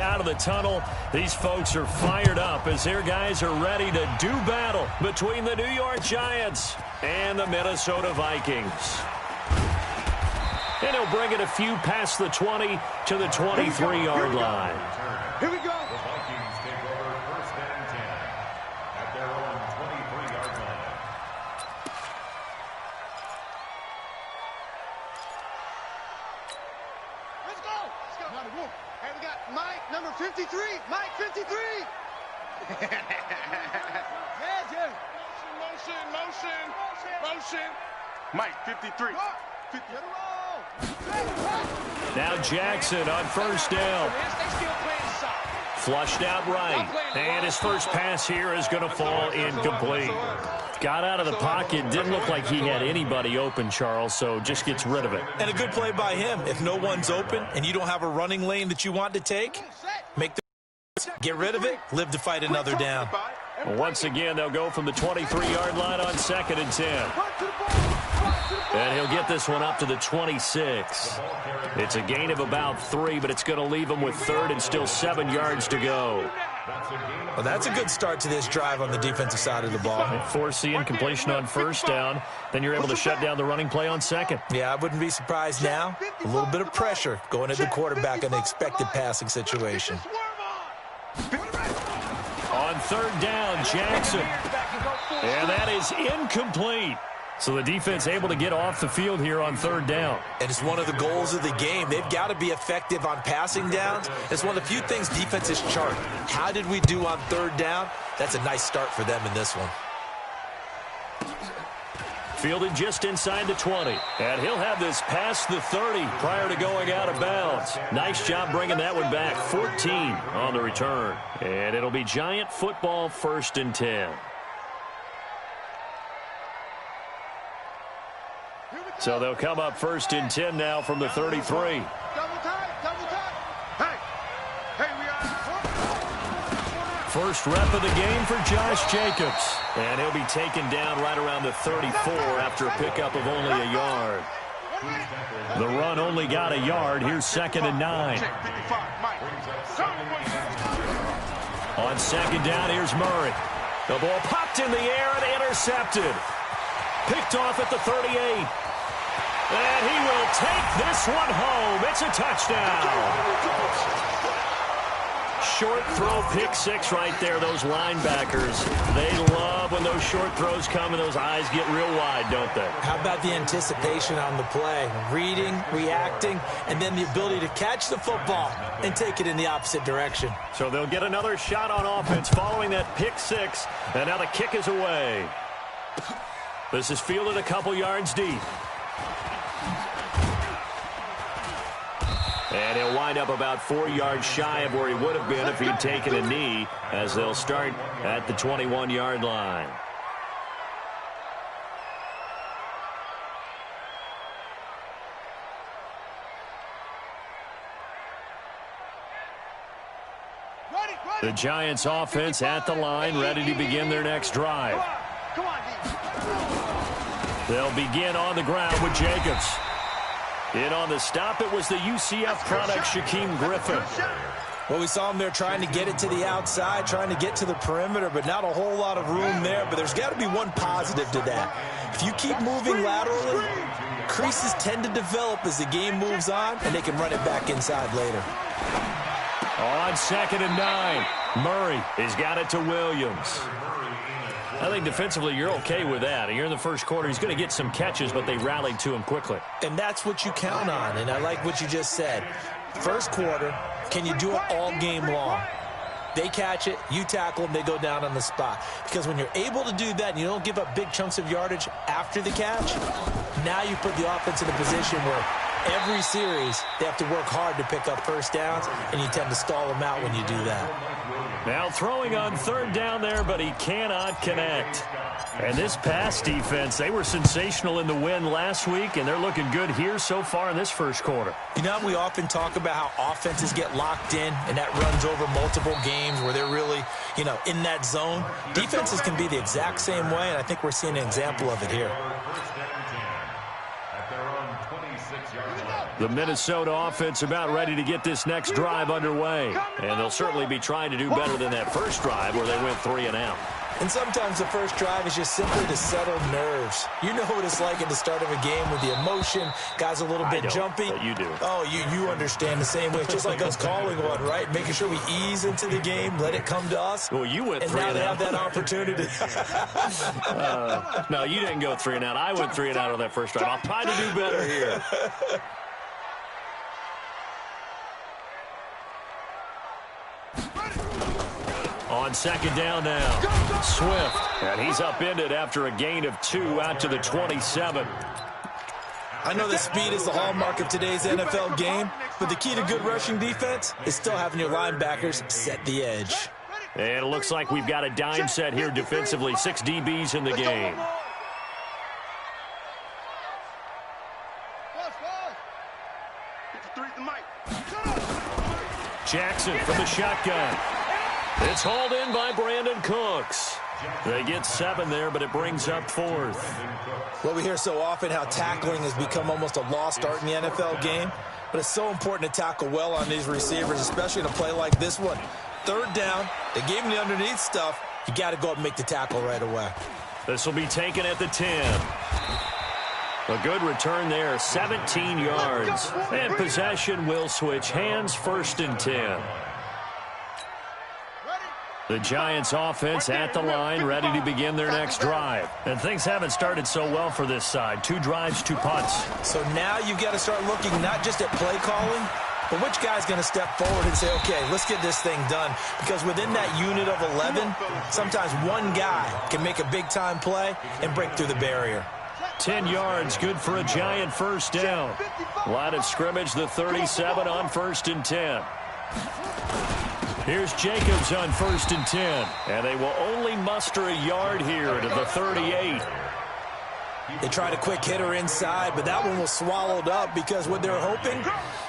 out of the tunnel. These folks are fired up as their guys are ready to do battle between the New York Giants and the Minnesota Vikings. And he'll bring it a few past the 20 to the 23-yard line. Here we go. The Vikings take over first and 10 at their own 23-yard line. Let's go. Hey, we got Mike, number 53. Mike, 53. Motion. Mike, 53. Now Jackson on first down. Flushed out right. And his first pass here is going to fall incomplete. Got out of the pocket. Didn't look like he had anybody open, Charles, so just gets rid of it. And a good play by him. If no one's open and you don't have a running lane that you want to take, make the get rid of it, live to fight another down. Once again, they'll go from the 23-yard line on 2nd and 10. And he'll get this one up to the 26. It's a gain of about 3, but it's going to leave him with 3rd and still 7 yards to go. Well, that's a good start to this drive on the defensive side of the ball. Force the incompletion on first down. Then you're able to shut down the running play on 2nd. Yeah, I wouldn't be surprised now. A little bit of pressure going at the quarterback in an expected passing situation. On 3rd down, Jackson. And that is incomplete. So the defense able to get off the field here on 3rd down. And it's one of the goals of the game. They've got to be effective on passing downs. It's one of the few things defenses chart. How did we do on 3rd down? That's a nice start for them in this one. Fielded just inside the 20. And he'll have this past the 30 prior to going out of bounds. Nice job bringing that one back. 14 on the return. And it'll be Giant football 1st and 10. So they'll come up 1st and 10 now from the 33. Double time. Hey, we are. First rep of the game for Josh Jacobs. And he'll be taken down right around the 34 after a pickup of only a yard. The run only got a yard. Here's 2nd and 9. On 2nd down, here's Murray. The ball popped in the air and intercepted. Picked off at the 38. And he will take this one home. It's a touchdown. Short throw, pick 6 right there. Those linebackers, they love when those short throws come and those eyes get real wide, don't they? How about the anticipation on the play? Reading, reacting, and then the ability to catch the football and take it in the opposite direction. So they'll get another shot on offense following that pick 6. And now the kick is away. This is fielded a couple yards deep. And he'll wind up about 4 yards shy of where he would have been if he'd taken a knee, as they'll start at the 21-yard line. The Giants offense at the line, ready to begin their next drive. They'll begin on the ground with Jacobs. In on the stop, it was the UCF product, Shaquem Griffin. Well, we saw him there trying to get it to the outside, trying to get to the perimeter, but not a whole lot of room there. But there's got to be one positive to that. If you keep moving laterally, creases tend to develop as the game moves on, and they can run it back inside later. On 2nd and 9, Murray has got it to Williams. I think defensively you're okay with that. You're in the first quarter. He's going to get some catches, but they rallied to him quickly. And that's what you count on, and I like what you just said. First quarter, can you do it all game long? They catch it, you tackle them, they go down on the spot. Because when you're able to do that and you don't give up big chunks of yardage after the catch, now you put the offense in a position where every series they have to work hard to pick up first downs, and you tend to stall them out when you do that. Now throwing on 3rd down there, but he cannot connect. And this pass defense, they were sensational in the win last week, and they're looking good here so far in this first quarter. You know, we often talk about how offenses get locked in, and that runs over multiple games where they're really, in that zone. Defenses can be the exact same way, and I think we're seeing an example of it here. The Minnesota offense about ready to get this next drive underway. And they'll certainly be trying to do better than that first drive where they went 3 and out. And sometimes the first drive is just simply to settle nerves. You know what it's like at the start of a game with the emotion. Guys a little bit jumpy. But you do. Oh, you understand the same way. It's just like us calling one, right? Making sure we ease into the game, let it come to us. Well, you went 3 and out. And now they have that opportunity. No, you didn't go 3 and out. I went 3 and out on that first drive. I'll try to do better here. On second down now, Swift. And he's upended after a gain of 2 out to the 27. I know that speed is the hallmark of today's NFL game, but the key to good rushing defense is still having your linebackers set the edge. And it looks like we've got a dime set here defensively. 6 DBs in the game. Jackson from the shotgun. It's hauled in by Brandon Cooks. They get 7 there, but it brings up 4th. Well, we hear so often how tackling has become almost a lost art in the NFL game, but it's so important to tackle well on these receivers, especially in a play like this one. 3rd down, they gave him the underneath stuff. You got to go up and make the tackle right away. This will be taken at the 10. A good return there, 17 yards. And possession will switch hands, 1st and 10. The Giants offense at the line, ready to begin their next drive. And things haven't started so well for this side. 2 drives, 2 punts. So now you've got to start looking not just at play calling, but which guy's going to step forward and say, okay, let's get this thing done. Because within that unit of 11, sometimes one guy can make a big-time play and break through the barrier. 10 yards, good for a Giant first down. Line of scrimmage, the 37 on 1st and 10. Here's Jacobs on 1st and 10. And they will only muster a yard here to the 38. They tried a quick hitter inside, but that one was swallowed up because what they're hoping,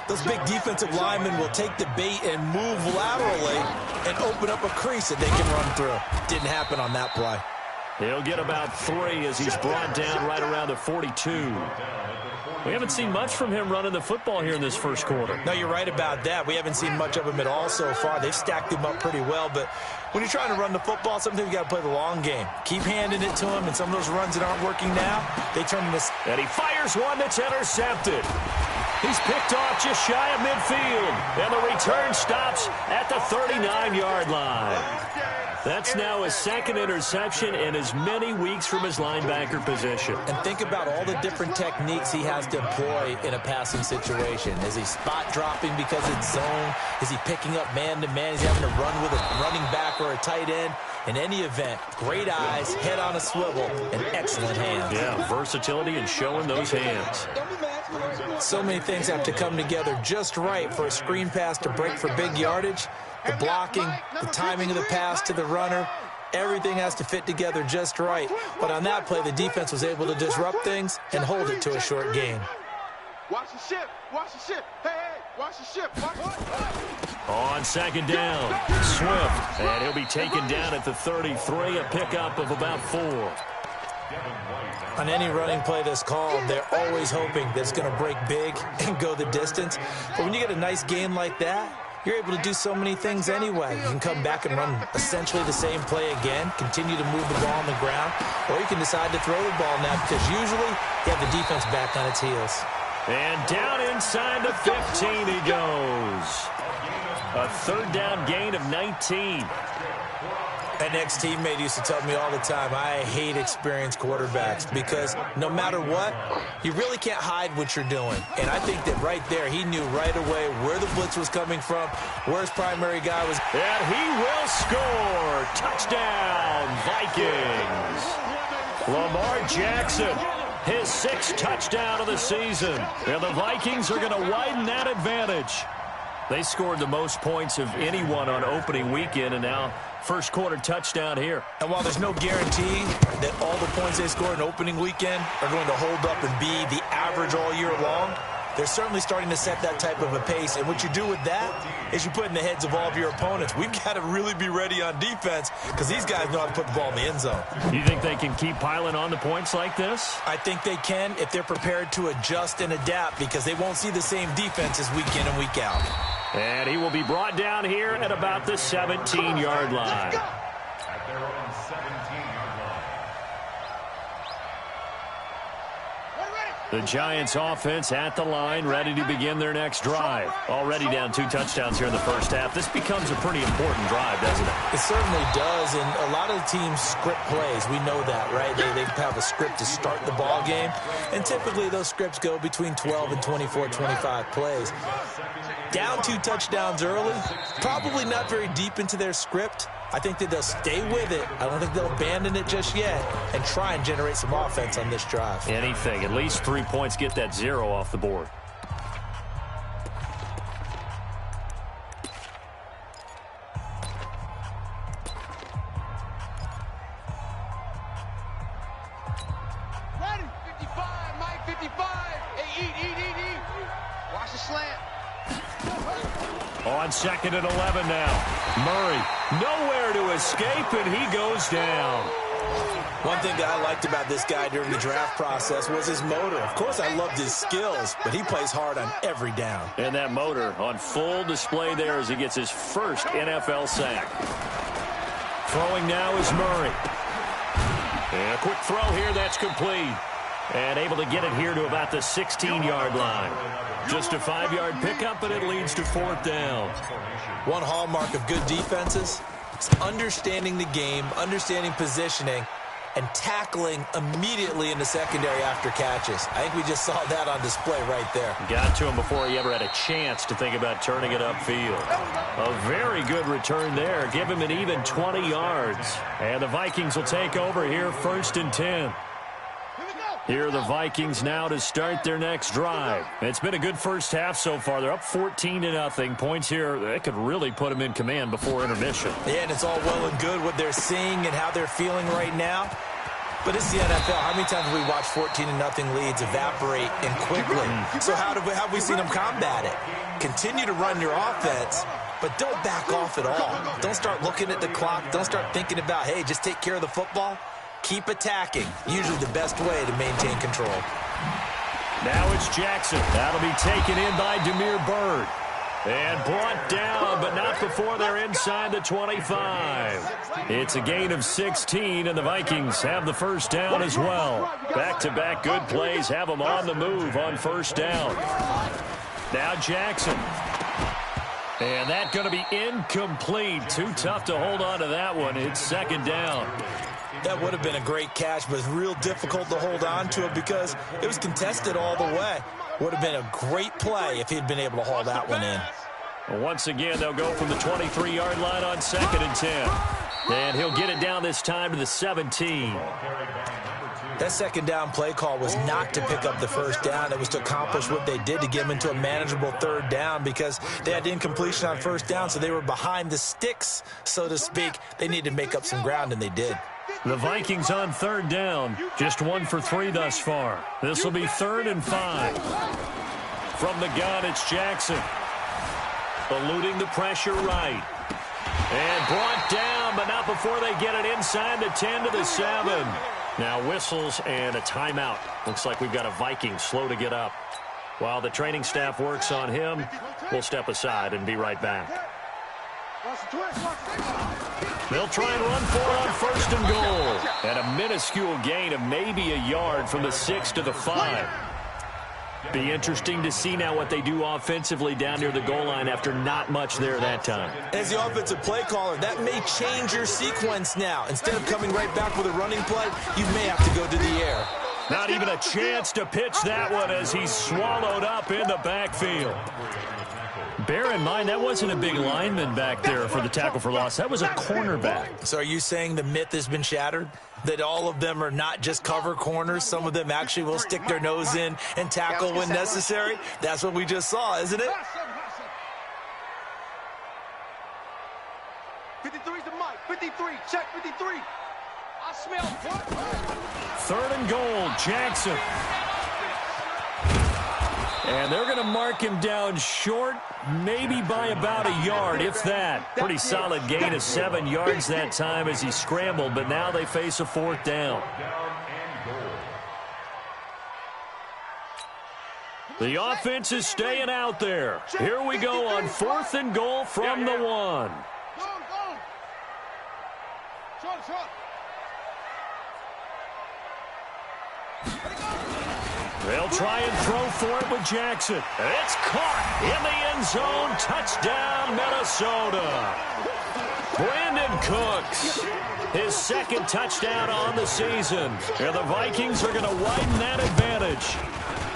those big defensive linemen will take the bait and move laterally and open up a crease that they can run through. Didn't happen on that play. He'll get about 3 as he's brought down right around the 42. We haven't seen much from him running the football here in this first quarter. No, you're right about that. We haven't seen much of him at all so far. They've stacked him up pretty well, but when you're trying to run the football, sometimes you got to play the long game. Keep handing it to him, and some of those runs that aren't working now, they turn into... And he fires one that's intercepted. He's picked off just shy of midfield, and the return stops at the 39-yard line. That's now his 2nd interception in as many weeks from his linebacker position. And think about all the different techniques he has to employ in a passing situation. Is he spot dropping because it's zone? Is he picking up man-to-man? Is he having to run with a running back or a tight end? In any event, great eyes, head on a swivel, and excellent hands. Yeah, versatility and showing those hands. So many things have to come together just right for a screen pass to break for big yardage. The blocking, the timing of the pass to the runner, everything has to fit together just right. But on that play, the defense was able to disrupt things and hold it to a short gain. Watch the ship. Watch the ship. Hey, watch the ship. Watch the... On 2nd down, Swift. And he'll be taken down at the 33, a pickup of about 4. On any running play that's called, they're always hoping that it's going to break big and go the distance. But when you get a nice gain like that, you're able to do so many things anyway. You can come back and run essentially the same play again, continue to move the ball on the ground, or you can decide to throw the ball now because usually you have the defense back on its heels. And down inside the 15 he goes. A 3rd down gain of 19. An ex-teammate used to tell me all the time, I hate experienced quarterbacks because no matter what, you really can't hide what you're doing. And I think that right there, he knew right away where the blitz was coming from, where his primary guy was. And he will score. Touchdown, Vikings. Lamar Jackson, his 6th touchdown of the season. And the Vikings are going to widen that advantage. They scored the most points of anyone on opening weekend, and now first quarter touchdown here. And while there's no guarantee that all the points they score in opening weekend are going to hold up and be the average all year long, They're certainly starting to set that type of a pace, and what you do with that is you put in the heads of all of your opponents. We've got to really be ready on defense because these guys know how to put the ball in the end zone. You think they can keep piling on the points like this? I think they can if they're prepared to adjust and adapt because they won't see the same defenses week in and week out. And he will be brought down here at about the 17-yard line. At their own 17-yard line. The Giants offense at the line, ready to begin their next drive. Already down 2 touchdowns here in the first half. This becomes a pretty important drive, doesn't it? It certainly does, and a lot of the teams script plays. We know that, right? They have a script to start the ball game, and typically those scripts go between 12 and 24, 25 plays. Down 2 touchdowns early, probably not very deep into their script. I think that they'll stay with it. I don't think they'll abandon it just yet and try and generate some offense on this drive. Anything. At least 3 points, get that 0 off the board. Ready? 55, Mike, 55. Hey, eat. Watch the slant. On 2nd and 11 now. Murray, nowhere to escape, and he goes down. One thing that I liked about this guy during the draft process was his motor. Of course, I loved his skills, but he plays hard on every down. And that motor on full display there as he gets his first NFL sack. Throwing now is Murray. And a quick throw here, that's complete. And able to get it here to about the 16-yard line. Just a 5-yard pickup, and it leads to 4th down. One hallmark of good defenses is understanding the game, understanding positioning, and tackling immediately in the secondary after catches. I think we just saw that on display right there. Got to him before he ever had a chance to think about turning it upfield. A very good return there. Give him an even 20 yards. And the Vikings will take over here, 1st and 10. Here are the Vikings now to start their next drive. It's been a good first half so far. They're up 14-0. Points here, that could really put them in command before intermission. Yeah, and it's all well and good what they're seeing and how they're feeling right now. But it's the NFL. How many times have we watched 14-0 leads evaporate and quickly? So how have we seen them combat it? Continue to run your offense, but don't back off at all. Don't start looking at the clock. Don't start thinking about, hey, just take care of the football. Keep attacking. Usually the best way to maintain control. Now it's Jackson. That'll be taken in by Demir Bird. And brought down, but not before they're inside the 25. It's a gain of 16, and the Vikings have the first down as well. Back-to-back good plays have them on the move on first down. Now Jackson. And that's going to be incomplete. Too tough to hold on to that one. It's 2nd down. That would have been a great catch, but real difficult to hold on to it because it was contested all the way. Would have been a great play if he'd been able to haul that one in. Once again, they'll go from the 23-yard line on 2nd and 10. And he'll get it down this time to the 17. That 2nd down play call was not to pick up the first down. It was to accomplish what they did to get them into a manageable 3rd down because they had incompletion on first down, so they were behind the sticks, so to speak. They needed to make up some ground, and they did. The Vikings on 3rd down. Just 1 for 3 thus far. This will be 3rd and 5. From the gun, it's Jackson. Eluding the pressure right. And brought down, but not before they get it inside the 10 to the 7. Now whistles and a timeout. Looks like we've got a Viking slow to get up. While the training staff works on him, we'll step aside and be right back. They'll try and run for it on 1st and goal. And a minuscule gain of maybe a yard from the 6 to the 5. Be interesting to see now what they do offensively down near the goal line after not much there that time. As the offensive play caller, that may change your sequence now. Instead of coming right back with a running play, you may have to go to the air. Not even a chance to pitch that one as he's swallowed up in the backfield. Bear in mind, that wasn't a big lineman back there for the tackle for loss. That was a cornerback. So are you saying the myth has been shattered? That all of them are not just cover corners? Some of them actually will stick their nose in and tackle when necessary? That's what we just saw, isn't it? 53's the mic. 53. Check 53. I smell what? 3rd and goal, Jackson. And they're going to mark him down short, maybe by about a yard, if that. Pretty solid gain of 7 yards that time as he scrambled, but now they face a 4th down. The offense is staying out there. Here we go on 4th and goal from the 1. Go. Short. They'll try and throw for it with Jackson. It's caught in the end zone. Touchdown, Minnesota. Brandon Cooks, his 2nd touchdown on the season. And the Vikings are going to widen that advantage.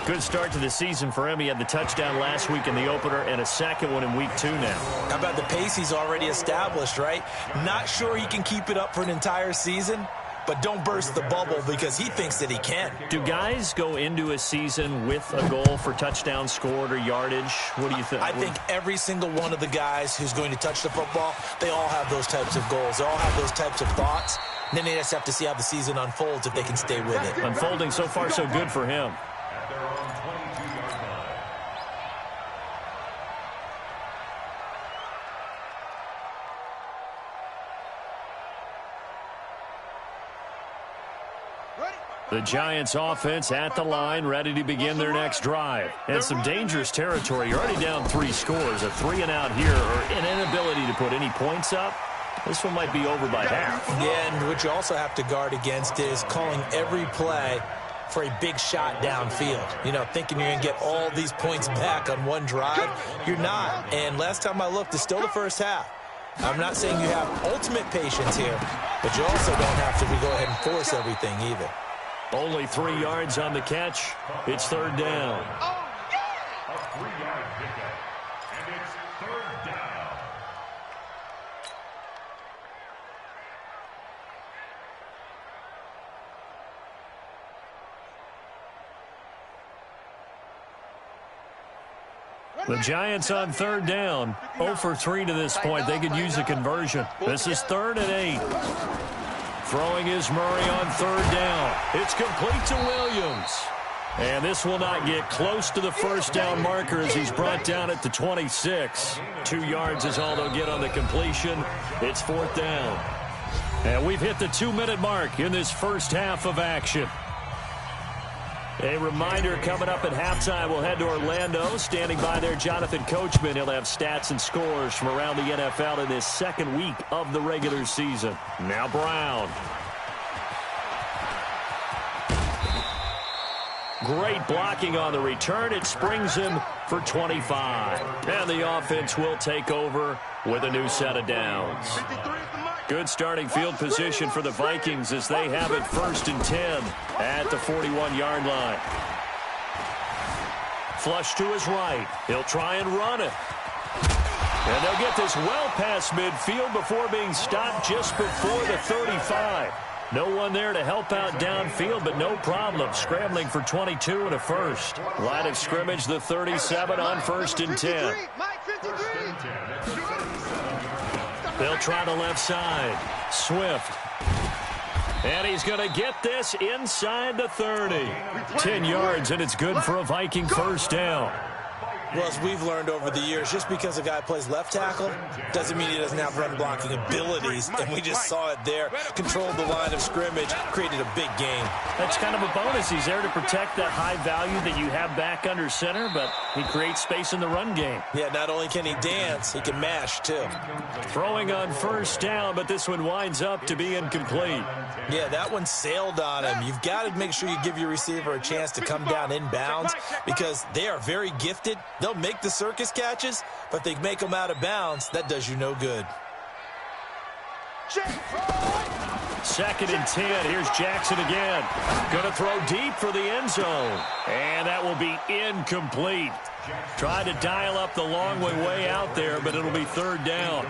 Good start to the season for him. He had the touchdown last week in the opener and a 2nd one in week 2 now. How about the pace he's already established, right? Not sure he can keep it up for an entire season, but don't burst the bubble because he thinks that he can. Do guys go into a season with a goal for touchdown scored or yardage? What do you think? I think every single one of the guys who's going to touch the football, they all have those types of goals. They all have those types of thoughts. And then they just have to see how the season unfolds if they can stay with it. Unfolding so far so good for him. At their own 22-yard line. The Giants offense at the line, ready to begin their next drive. And some dangerous territory. You're already down 3 scores. A 3-and-out here, or an inability to put any points up. This one might be over by half. Yeah, and what you also have to guard against is calling every play for a big shot downfield. You know, thinking you're going to get all these points back on one drive. You're not. And last time I looked, it's still the first half. I'm not saying you have ultimate patience here, but you also don't have to go ahead and force everything either. Only 3 yards on the catch. It's 3rd down. A 3-yard pickup. And it's 3rd down. The Giants on 3rd down. 0 for 3 to this point. They could use a conversion. This is 3rd and 8. Throwing is Murray on 3rd down. It's complete to Williams. And this will not get close to the 1st down marker as he's brought down at the 26. 2 yards is all they'll get on the completion. It's 4th down. And we've hit the 2-minute mark in this first half of action. A reminder coming up at halftime, we'll head to Orlando. Standing by there, Jonathan Coachman. He'll have stats and scores from around the NFL in this 2nd week of the regular season. Now Brown. Great blocking on the return. It springs him for 25. And the offense will take over with a new set of downs. Good starting field position for the Vikings as they have it 1st and 10 at the 41-yard line. Flush to his right. He'll try and run it. And they'll get this well past midfield before being stopped just before the 35. No one there to help out downfield, but no problem. Scrambling for 22 and a 1st. Line of scrimmage, the 37 on 1st and 10. They'll try the left side. Swift. And he's going to get this inside the 30. 10 yards, and it's good for a Viking 1st down. Well, as we've learned over the years, just because a guy plays left tackle doesn't mean he doesn't have run-blocking abilities, and we just saw it there. Controlled the line of scrimmage, created a big gain. That's kind of a bonus. He's there to protect that high value that you have back under center, but he creates space in the run game. Yeah, not only can he dance, he can mash, too. Throwing on 1st down, but this one winds up to be incomplete. Yeah, that one sailed on him. You've got to make sure you give your receiver a chance to come down inbounds because they are very gifted. They'll make the circus catches, but if they make them out of bounds, that does you no good. 2nd and 10. Here's Jackson again. Going to throw deep for the end zone. And that will be incomplete. Tried to dial up the long way out there, but it'll be 3rd down.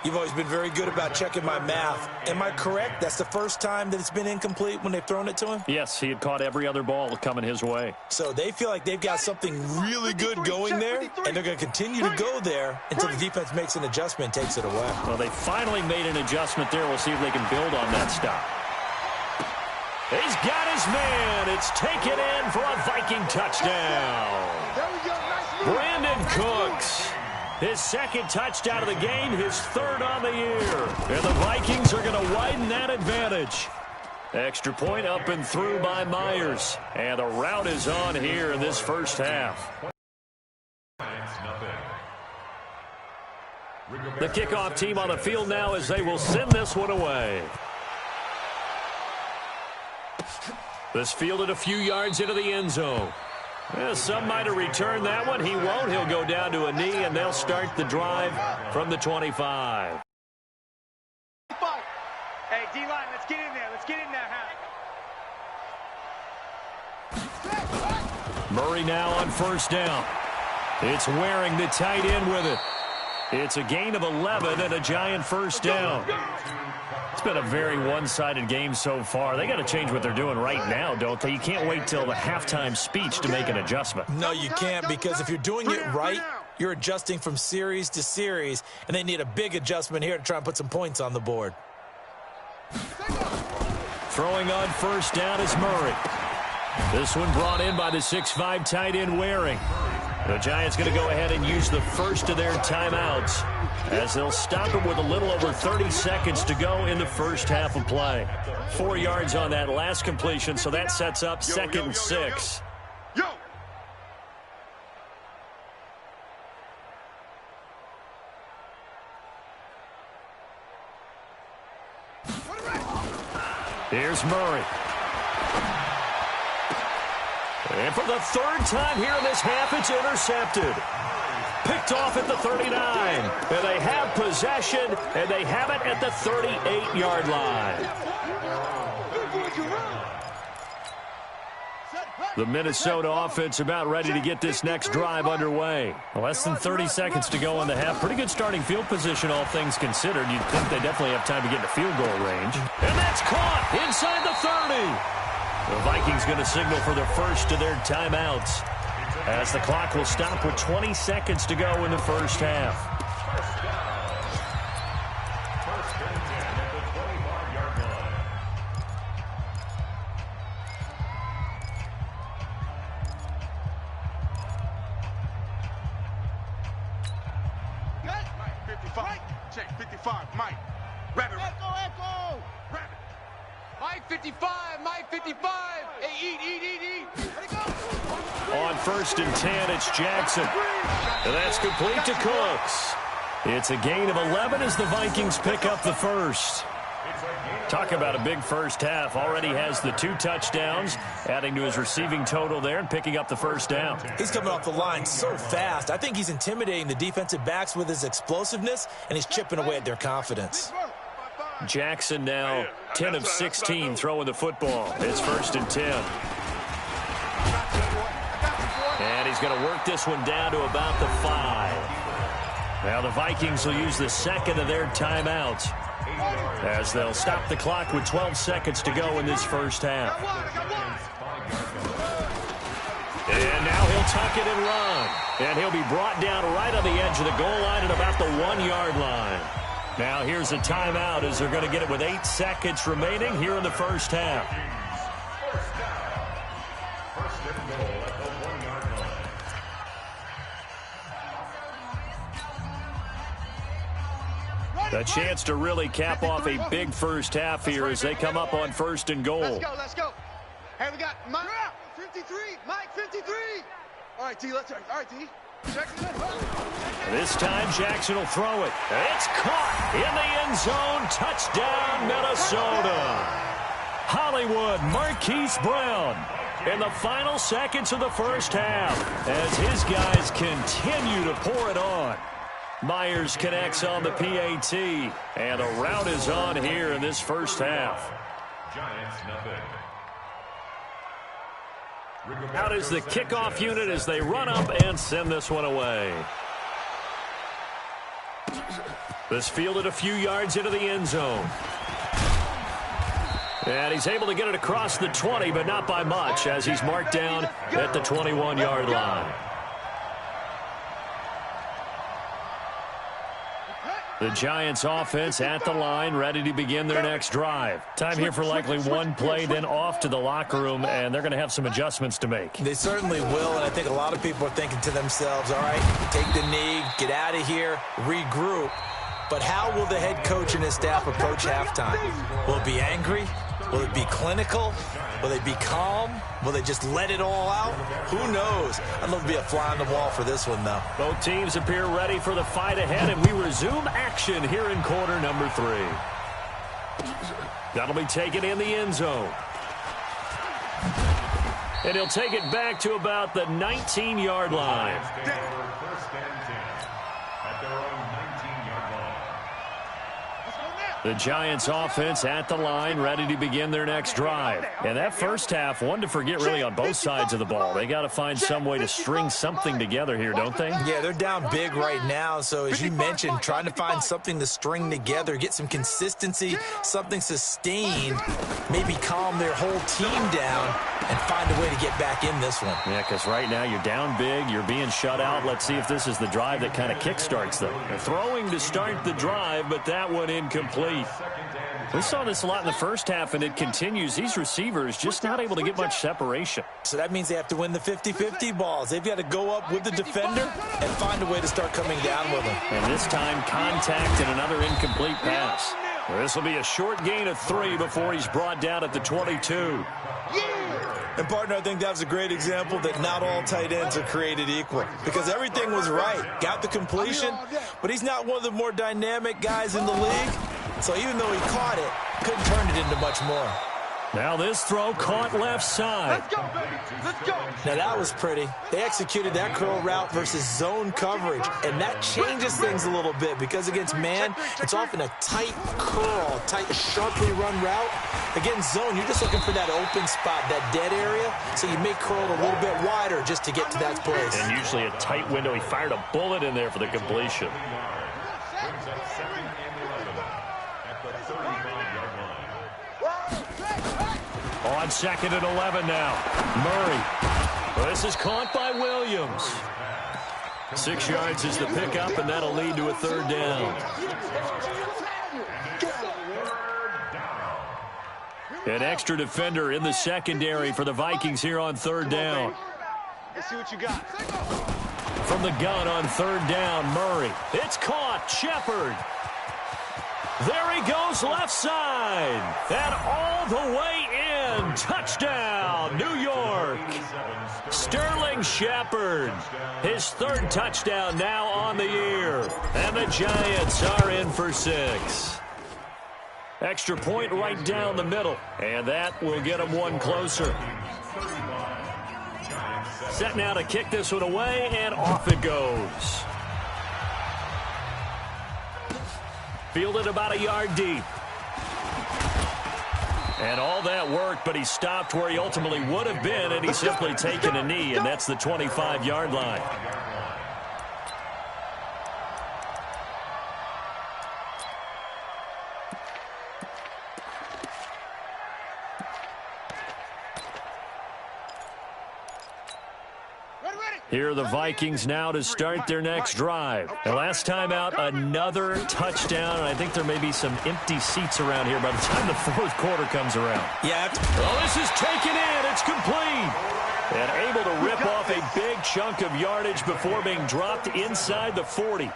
You've always been very good about checking my math. Am I correct? That's the first time that it's been incomplete when they've thrown it to him? Yes, he had caught every other ball coming his way. So they feel like they've got something really good going there, and they're going to continue to go there until the defense makes an adjustment and takes it away. Well, they finally made an adjustment there. We'll see if they can build on that stop. He's got his man. It's taken in for a Viking touchdown. Brandon Cooks. His second touchdown of the game, his third on the year. And the Vikings are going to widen that advantage. Extra point up and through by Myers. And the rout is on here in this first half. The kickoff team on the field now as they will send this one away. This fielded a few yards into the end zone. Well, some might have returned that one. He won't. He'll go down to a knee, and they'll start the drive from the 25. Hey, D-line, let's get in there. Let's get in there, Murray now on first down. It's Waring, the tight end, with it. It's a gain of 11 and a giant first down. It's been a very one-sided game so far. They got to change what they're doing right now, don't they? You can't wait till the halftime speech to make an adjustment. No, you can't, because if you're doing it right, you're adjusting from series to series, and they need a big adjustment here to try and put some points on the board. Throwing on first down is Murray. This one brought in by the 6'5" tight end Waring. The Giants going to go ahead and use the first of their timeouts as they'll stop him with a little over 30 seconds to go in the first half of play. 4 yards on that last completion, so that sets up second and 6. Here's Murray. And for the third time here in this half, it's intercepted. Picked off at the 39. And they have possession, and they have it at the 38-yard line. The Minnesota offense about ready to get this next drive underway. Less than 30 seconds to go in the half. Pretty good starting field position, all things considered. You'd think they definitely have time to get into field goal range. And that's caught inside the 30. The Vikings going to signal for the first of their timeouts as the clock will stop with 20 seconds to go in the first half. First and 10 at the 25-yard line. Mike, 55. Check, 55. Mike. Rabbit. Echo. Rabbit. Mike 55, Mike 55. Hey, eat. Let it go. On first and 10, it's Jackson. And that's complete to Cooks. It's a gain of 11 as the Vikings pick up the first. Talk about a big first half. Already has the 2 touchdowns, adding to his receiving total there and picking up the first down. He's coming off the line so fast. I think he's intimidating the defensive backs with his explosiveness, and he's chipping away at their confidence. Jackson now 10 of 16 throwing the football. It's first and 10. And he's going to work this one down to about the 5. Now the Vikings will use the second of their timeouts as they'll stop the clock with 12 seconds to go in this first half. And now he'll tuck it and run. And he'll be brought down right on the edge of the goal line at about the 1-yard line. Now here's a timeout as they're going to get it with 8 seconds remaining here in the first half. First and goal at the 1-yard line. A chance to really cap off a big first half here as they come up on first and goal. Let's go. Hey, we got Mike 53. Mike 53. All right, T, let's go. All right, T. This time Jackson will throw it. It's caught in the end zone. Touchdown, Minnesota. Hollywood Marquise Brown in the final seconds of the first half as his guys continue to pour it on. Myers connects on the PAT, and a rout is on here in this first half. Giants nothing. Out is the kickoff unit as they run up and send this one away. This fielded a few yards into the end zone. And he's able to get it across the 20, but not by much as he's marked down at the 21-yard line. The Giants offense at the line, ready to begin their next drive. Time here for likely one play, then off to the locker room, and they're going to have some adjustments to make. They certainly will, and I think a lot of people are thinking to themselves, all right, take the knee, get out of here, regroup. But how will the head coach and his staff approach halftime? Will it be angry? Will it be clinical? Will they be calm? Will they just let it all out? Who knows? I'd love to be a fly on the wall for this one, though. Both teams appear ready for the fight ahead, and we resume action here in quarter number 3. That'll be taken in the end zone. And he'll take it back to about the 19-yard line. The Giants offense at the line, ready to begin their next drive. And that first half, one to forget really on both sides of the ball. They got to find some way to string something together here, don't they? Yeah, they're down big right now. So as you mentioned, trying to find something to string together, get some consistency, something sustained, maybe calm their whole team down and find a way to get back in this one. Yeah, because right now you're down big, you're being shut out. Let's see if this is the drive that kind of kickstarts them. They're throwing to start the drive, but that one incomplete. We saw this a lot in the first half, and it continues. These receivers just not able to get much separation. So that means they have to win the 50-50 balls. They've got to go up with the defender and find a way to start coming down with them. And this time, contact and another incomplete pass. Well, this will be a short gain of 3 before he's brought down at the 22. And, partner, I think that was a great example that not all tight ends are created equal, because everything was right. Got the completion, but he's not one of the more dynamic guys in the league. So even though he caught it, couldn't turn it into much more. Now this throw caught left side. Let's go, baby. Let's go. Now that was pretty. They executed that curl route versus zone coverage, and that changes things a little bit because against man, it's often a tight curl, tight, sharply run route. Against zone, you're just looking for that open spot, that dead area, so you may curl it a little bit wider just to get to that place. And usually a tight window. He fired a bullet in there for the completion. On 2nd and 11 now. Murray. Well, this is caught by Williams. 6 yards is the pickup, and that'll lead to a 3rd down. An extra defender in the secondary for the Vikings here on 3rd down. Let's see what you got. From the gun on 3rd down, Murray. It's caught. Shepard. There he goes left side. And all the way in. Touchdown, New York. Sterling Shepard. His 3rd touchdown now on the year. And the Giants are in for 6. Extra point right down the middle. And that will get them one closer. Set now to kick this one away, and off it goes. Fielded about a yard deep. And all that worked, but he stopped where he ultimately would have been, and he's simply taken a knee, and that's the 25-yard line. Here are the Vikings now to start their next drive. The last time out, another touchdown. And I think there may be some empty seats around here by the time the 4th quarter comes around. Yeah. Well, this is taken in. It's complete. And able to rip off a big chunk of yardage before being dropped inside the 40.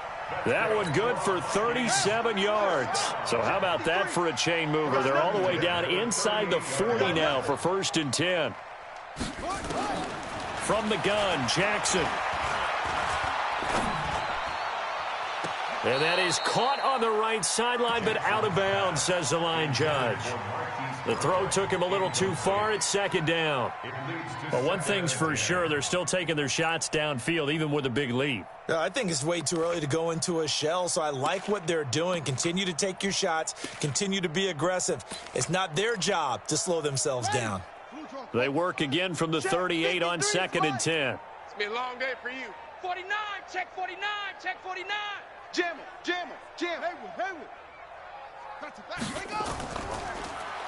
That one good for 37 yards. So how about that for a chain mover? They're all the way down inside the 40 now for 1st and 10. From the gun, Jackson. And that is caught on the right sideline, but out of bounds, says the line judge. The throw took him a little too far. It's 2nd down. But one thing's for sure, they're still taking their shots downfield, even with a big lead. I think it's way too early to go into a shell, so I like what they're doing. Continue to take your shots. Continue to be aggressive. It's not their job to slow themselves down. They work again from the 38 on 2nd and 10. It's going to be a long day for you. 49, check 49, check 49. Jam him, jam him, jam. Haywood.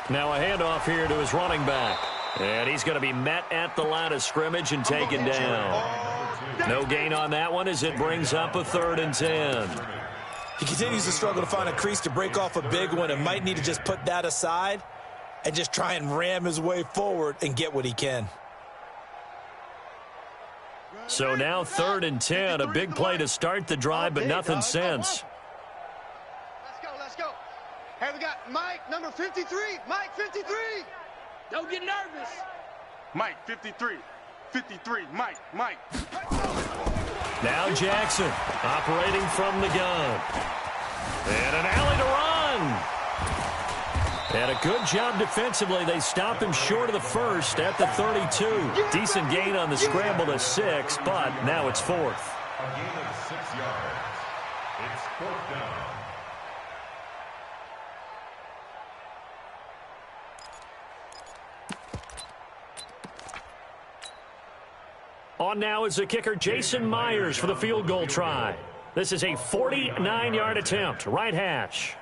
Now a handoff here to his running back. And he's going to be met at the line of scrimmage and taken down. No gain on that one as it brings up a 3rd and 10. He continues to struggle to find a crease to break off a big one and might need to just put that aside and just try and ram his way forward and get what he can. So now 3rd and 10, a big play to start the drive, but nothing since. Let's go. Hey, we got Mike, number 53. Mike, 53. Don't get nervous. Mike, 53. 53, Mike. Now Jackson operating from the gun. And an alley to run. And a good job defensively. They stop him short of the first at the 32. Decent gain on the scramble to 6, but now it's 4th. A gain of 6 yards. It's 4th down. On now is the kicker, Jason Myers, for the field goal try. This is a 49-yard attempt, right hash.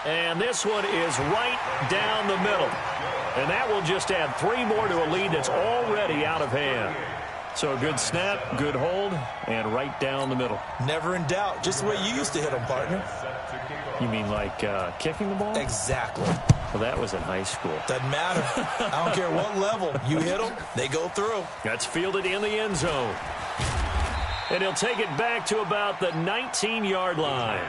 And this one is right down the middle. And that will just add 3 more to a lead that's already out of hand. So a good snap, good hold, and right down the middle. Never in doubt. Just the way you used to hit them, partner. You mean like kicking the ball? Exactly. Well, that was in high school. Doesn't matter. I don't care what level. You hit them, they go through. That's fielded in the end zone. And he'll take it back to about the 19-yard line.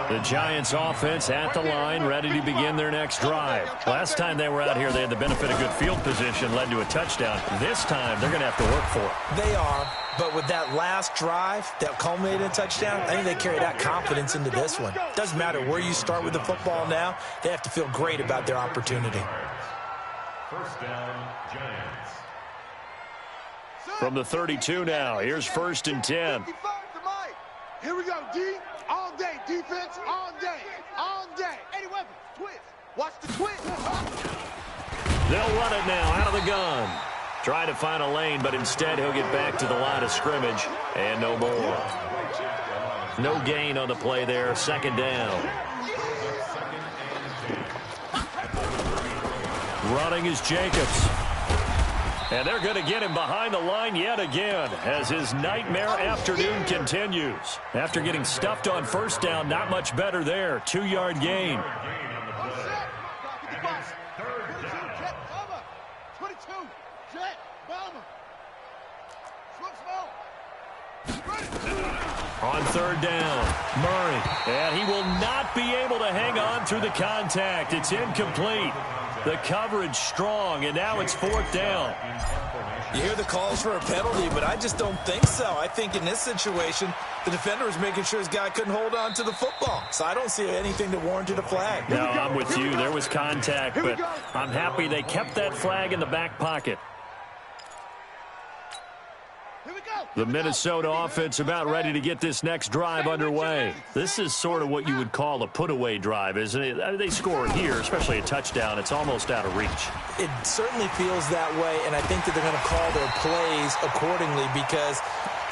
The Giants offense at the line, ready to begin their next drive. Last time they were out here, they had the benefit of good field position, led to a touchdown. This time, they're going to have to work for it. They are, but with that last drive that culminated in a touchdown, I think they carry that confidence into this one. Doesn't matter where you start with the football now, they have to feel great about their opportunity. 1st down, Giants. From the 32 now, here's 1st and 10. Here we go, D. All day, defense, all day. 80 weapons, twist. Watch the twist. They'll run it now out of the gun. Try to find a lane, but instead he'll get back to the line of scrimmage, and no more. No gain on the play there, 2nd down. Running is Jacobs. And they're going to get him behind the line yet again as his nightmare afternoon continues. After getting stuffed on 1st down, not much better there. 2-yard gain. 22, jet, bomber. On 3rd down, Murray. And he will not be able to hang on through the contact. It's incomplete. The coverage strong, and now it's 4th down. You hear the calls for a penalty, but I just don't think so. I think in this situation, the defender was making sure his guy couldn't hold on to the football. So I don't see anything that warranted a flag. No, I'm with you. There was contact, but I'm happy they kept that flag in the back pocket. The Minnesota offense about ready to get this next drive underway. This is sort of what you would call a put-away drive, isn't it? I mean, they score here, especially a touchdown. It's almost out of reach. It certainly feels that way, and I think that they're going to call their plays accordingly because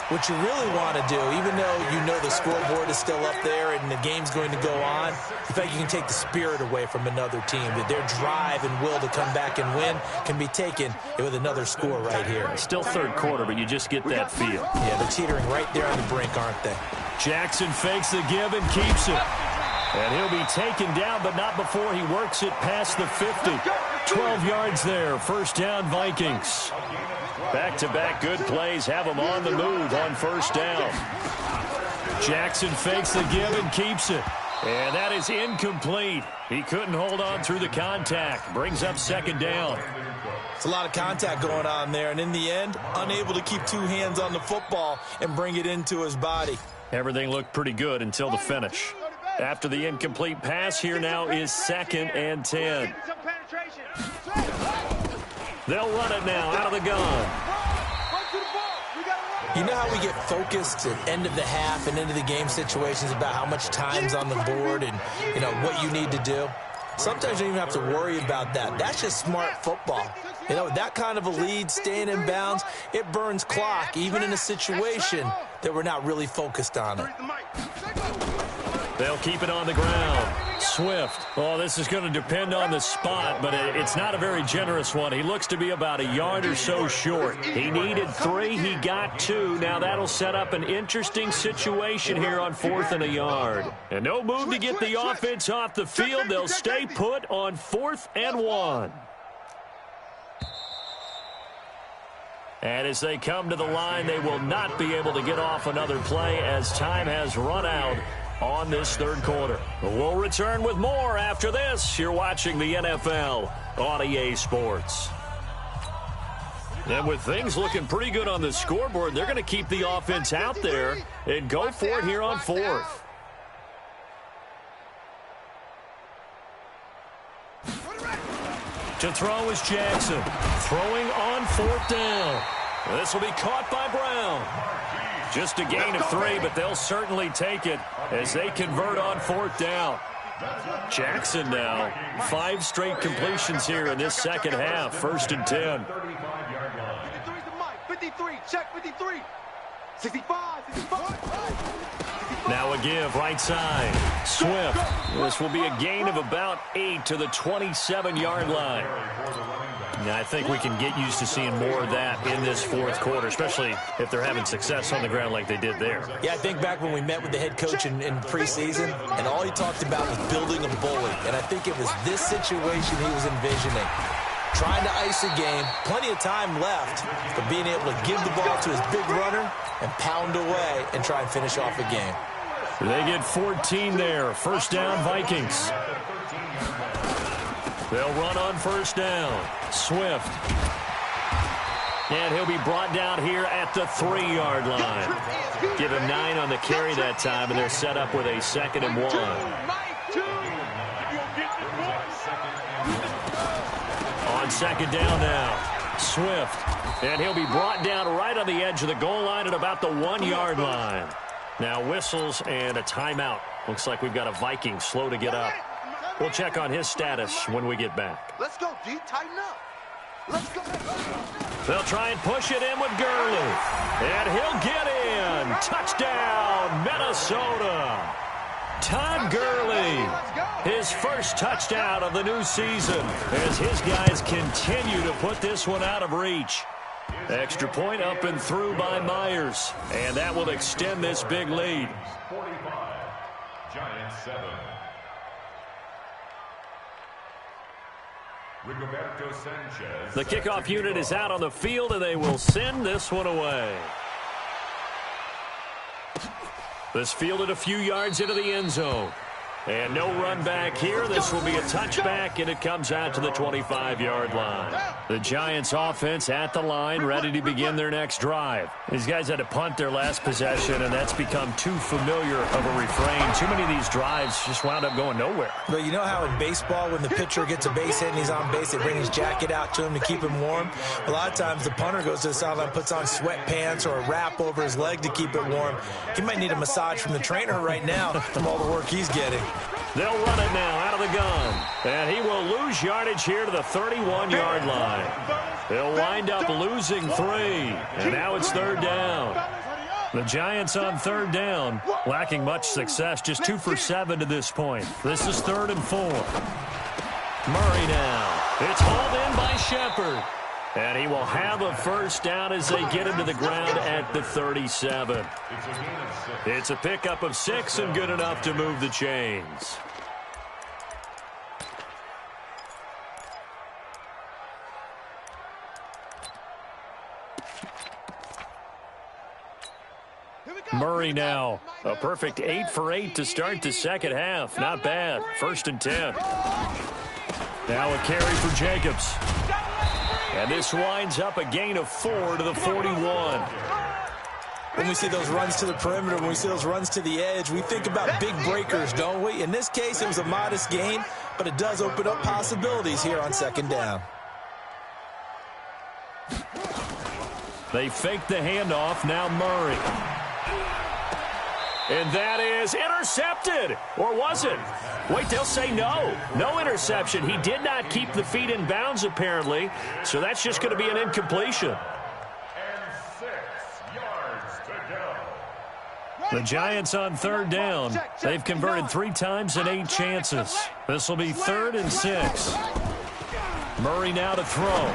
what you really want to do, even though you know the scoreboard is still up there and the game's going to go on, in fact, you can take the spirit away from another team. That their drive and will to come back and win can be taken with another score right here. Still 3rd quarter, but you just get that feel. Yeah, they're teetering right there on the brink, aren't they? Jackson fakes the give and keeps it. And he'll be taken down, but not before he works it past the 50. 12 yards there, 1st down Vikings. Back-to-back good plays have him on the move on 1st down. Jackson fakes the give and keeps it. And that is incomplete. He couldn't hold on through the contact. Brings up 2nd down. It's a lot of contact going on there, and in the end, unable to keep 2 hands on the football and bring it into his body. Everything looked pretty good until the finish. After the incomplete pass, here now is 2nd and 10. They'll run it now out of the gun. You know how we get focused at end of the half and into the game situations about how much time's on the board and, you know, what you need to do? Sometimes you don't even have to worry about that. That's just smart football. You know, that kind of a lead, staying in bounds, it burns clock, even in a situation that we're not really focused on it. They'll keep it on the ground. Swift. Oh, this is going to depend on the spot, but it's not a very generous one. He looks to be about a yard or so short. He needed 3. He got 2. Now that'll set up an interesting situation here on 4th and a yard. And no move to get the offense off the field. They'll stay put on 4th and 1. And as they come to the line, they will not be able to get off another play as time has run out on this third quarter. We'll return with more after this. You're watching the NFL on EA Sports. And with things looking pretty good on the scoreboard, they're going to keep the offense out there and go for it here on 4th. To throw is Jackson. Throwing on 4th down. This will be caught by Brown. Just a gain of 3, but they'll certainly take it as they convert on 4th down. Jackson now, 5 straight completions here in this second half. 1st and 10. 53, check 53. 65, 65. Now a give right side. Swift. This will be a gain of about 8 to the 27-yard line. Now, I think we can get used to seeing more of that in this 4th quarter, especially if they're having success on the ground like they did there. Yeah, I think back when we met with the head coach in preseason, and all he talked about was building a bully. And I think it was this situation he was envisioning. Trying to ice a game, plenty of time left, but being able to give the ball to his big runner and pound away and try and finish off a game. They get 14 there. 1st down, Vikings. They'll run on 1st down. Swift. And he'll be brought down here at the 3-yard line. Give him 9 on the carry that time, and they're set up with a 2nd and 1. On 2nd down now, Swift. And he'll be brought down right on the edge of the goal line at about the 1-yard line. Now whistles and a timeout. Looks like we've got a Viking slow to get up. We'll check on his status when we get back. Let's go, D. Tighten up. Let's go. They'll try and push it in with Gurley. And he'll get in. Touchdown, Minnesota. Todd Gurley, his first touchdown of the new season as his guys continue to put this one out of reach. Extra point up and through by Myers, and that will extend this big lead. 45, Giants 7. Rigoberto Sanchez. The kickoff unit is out on the field, and they will send this one away. This fielded a few yards into the end zone. And no run back here. This will be a touchback, and it comes out to the 25-yard line. The Giants offense at the line, ready to begin their next drive. These guys had to punt their last possession, and that's become too familiar of a refrain. Too many of these drives just wound up going nowhere. But you know how in baseball, when the pitcher gets a base hit and he's on base, they bring his jacket out to him to keep him warm? A lot of times the punter goes to the sideline, puts on sweatpants or a wrap over his leg to keep it warm. He might need a massage from the trainer right now from all the work he's getting. They'll run it now out of the gun. And he will lose yardage here to the 31-yard line. They'll wind up losing 3. And now it's 3rd down. The Giants on 3rd down, lacking much success, just 2 for 7 to this point. This is 3rd and 4. Murray now. It's hauled in by Shepard. And he will have a 1st down as they get him to the ground at the 37. It's a pickup of 6 and good enough to move the chains. Murray now, a perfect 8 for 8 to start the second half. Not bad. 1st and 10. Now a carry for Jacobs. And this winds up a gain of 4 to the 41. When we see those runs to the perimeter, when we see those runs to the edge, we think about big breakers, don't we? In this case, it was a modest gain, but it does open up possibilities here on 2nd down. They fake the handoff. Now Murray. And that is intercepted. Or was it? Wait, they'll say no. No interception. He did not keep the feet in bounds, apparently. So that's just going to be an incompletion. And 6 yards to go. The Giants on third down. They've converted 3 times in 8 chances. This will be 3rd and 6. Murray now to throw.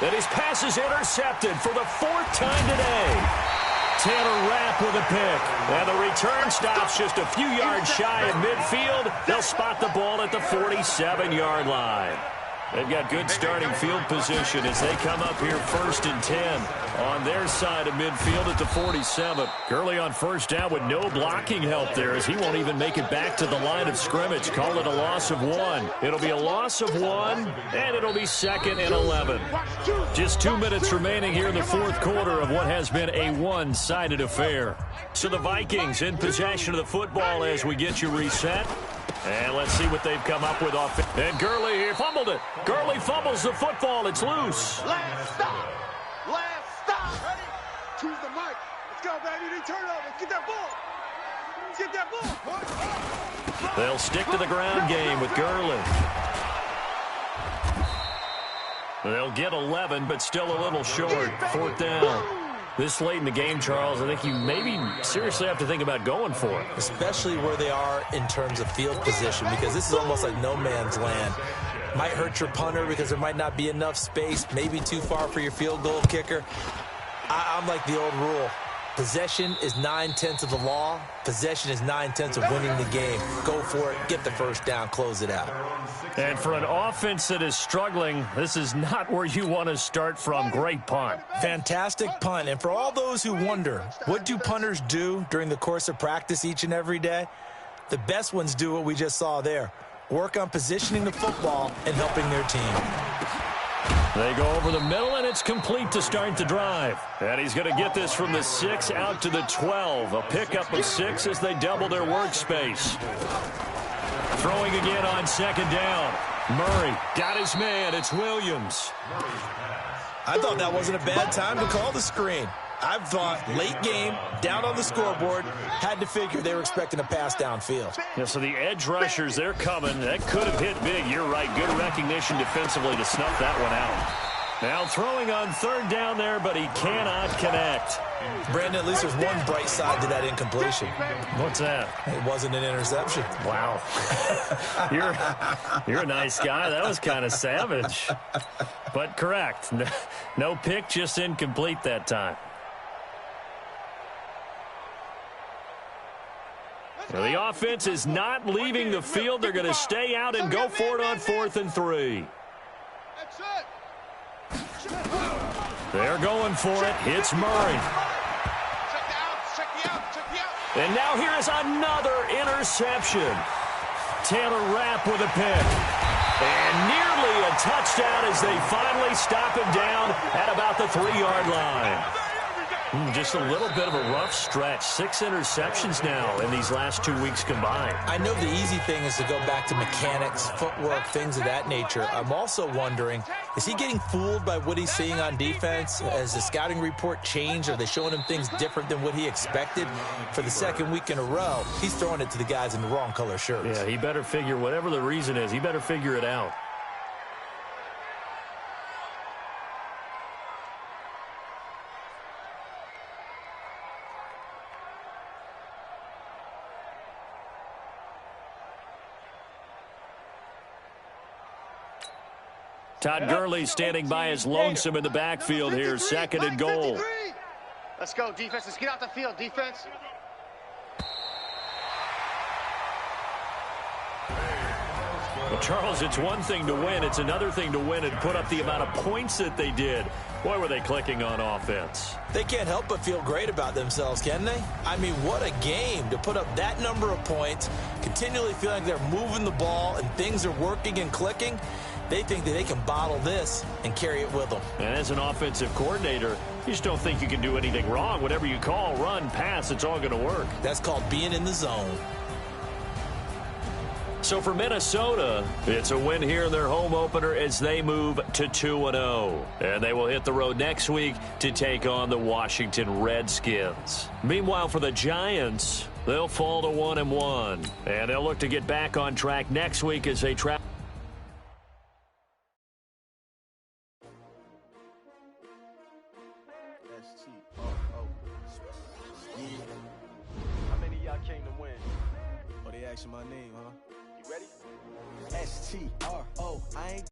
And his pass is intercepted for the 4th time today. Taylor Rapp with a pick. And the return stops just a few yards shy of midfield. They'll spot the ball at the 47-yard line. They've got good starting field position as they come up here 1st and 10 on their side of midfield at the 47. Gurley on first down with no blocking help there as he won't even make it back to the line of scrimmage. Call it a loss of 1. It'll be a loss of 1, and it'll be 2nd and 11. Just 2 minutes remaining here in the 4th quarter of what has been a one-sided affair. So the Vikings in possession of the football as we get you reset. And let's see what they've come up with off. And Gurley here fumbled it. Gurley fumbles the football. It's loose. Last stop. Last stop. Ready? Choose the mic. Let's go, baby. They turn over. Get that ball. Get that ball. They'll stick to the ground game with Gurley. They'll get 11, but still a little short. 4th down. This late in the game, Charles, I think you maybe seriously have to think about going for it. Especially where they are in terms of field position, because this is almost like no man's land. Might hurt your punter because there might not be enough space, maybe too far for your field goal kicker. I'm like the old rule. Possession is 9/10 of the law. Possession is 9/10 of winning the game. Go for it. Get the first down. Close it out. And for an offense that is struggling, this is not where you want to start from. Great punt. Fantastic punt. And for all those who wonder, what do punters do during the course of practice each and every day? The best ones do what we just saw there. Work on positioning the football and helping their team. They go over the middle, and it's complete to start the drive. And he's going to get this from the 6 out to the 12. A pickup of 6 as they double their workspace. Throwing again on 2nd down. Murray got his man. It's Williams. I thought that wasn't a bad time to call the screen. I thought late game, down on the scoreboard, had to figure they were expecting a pass downfield. Yeah, so the edge rushers, they're coming. That could have hit big. You're right. Good recognition defensively to snuff that one out. Now throwing on 3rd down there, but he cannot connect. Brandon, at least there's one bright side to that incompletion. What's that? It wasn't an interception. Wow. You're a nice guy. That was kind of savage. But correct. No pick, just incomplete that time. Well, the offense is not leaving the field. They're going to stay out and go for it on 4th and 3. They're going for it. It's Murray. And now here is another interception. Taylor Rapp with a pick. And nearly a touchdown as they finally stop him down at about the 3-yard line. Just a little bit of a rough stretch. 6 interceptions now in these last 2 weeks combined. I know the easy thing is to go back to mechanics, footwork, things of that nature. I'm also wondering, is he getting fooled by what he's seeing on defense? Has the scouting report changed? Are they showing him things different than what he expected? For the 2nd week in a row, he's throwing it to the guys in the wrong color shirts. Yeah, he better figure, whatever the reason is, he better figure it out. Todd Gurley standing by his lonesome in the backfield here. 2nd and goal. Let's go, defense. Let's get out the field, defense. Well, Charles, it's one thing to win. It's another thing to win and put up the amount of points that they did. Boy, were they clicking on offense. They can't help but feel great about themselves, can they? I mean, what a game to put up that number of points, continually feeling like they're moving the ball and things are working and clicking. They think that they can bottle this and carry it with them. And as an offensive coordinator, you just don't think you can do anything wrong. Whatever you call, run, pass, it's all going to work. That's called being in the zone. So for Minnesota, it's a win here in their home opener as they move to 2-0. And they will hit the road next week to take on the Washington Redskins. Meanwhile, for the Giants, they'll fall to 1-1. And they'll look to get back on track next week as they travel. I came to win. Oh, they asking my name, huh? You ready? S-T-R-O, I ain't